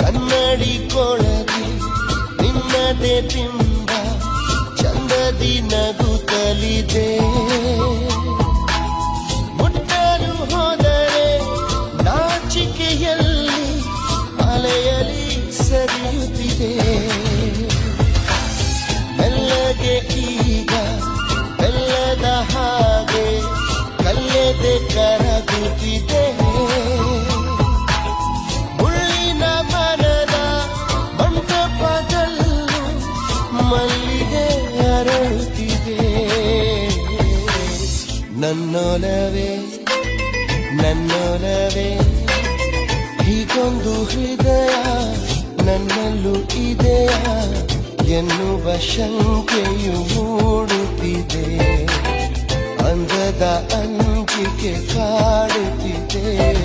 ಕನ್ನಡಿ ಕೊಳದಿ ನಿನ್ನದೇ ಬಿಂಬ ಚಂದದಿ ನಗುತ್ತಲಿದೆ. ಮುಟ್ಟಲು ಹೋದರೆ ನಾಚಿಕೆಯಲ್ಲಿ ಅಲೆಯಲಿ ಸರಿಯುತ್ತಿದೆ. ಮೆಲ್ಲಗೆ ಈಗ ಬೆಲ್ಲದ ಹಾಗೆ ಕಲ್ಲೆದೆ ಕರಗುತ್ತಿದೆ. ಮುಳ್ಳಿನ ಮರದ ಮಂಟಪದಲ್ಲೂ ಮಲ್ಲಿಗೆ ಅರಳುತ್ತಿದೆ. ನನ್ನೊಲವೇ ನನ್ನೊಲವೇ ಹೀಗೊಂದು ಹೃದಯ ನನ್ನಲ್ಲೂ ಇದೆಯಾ ಎನ್ನುವ ಶಂಕೆಯು ಮೂಡುತ್ತಿದೆ. ಅಂದದ ಅಂಜಿಕೆ ಕಾಡುತ್ತಿದೆ.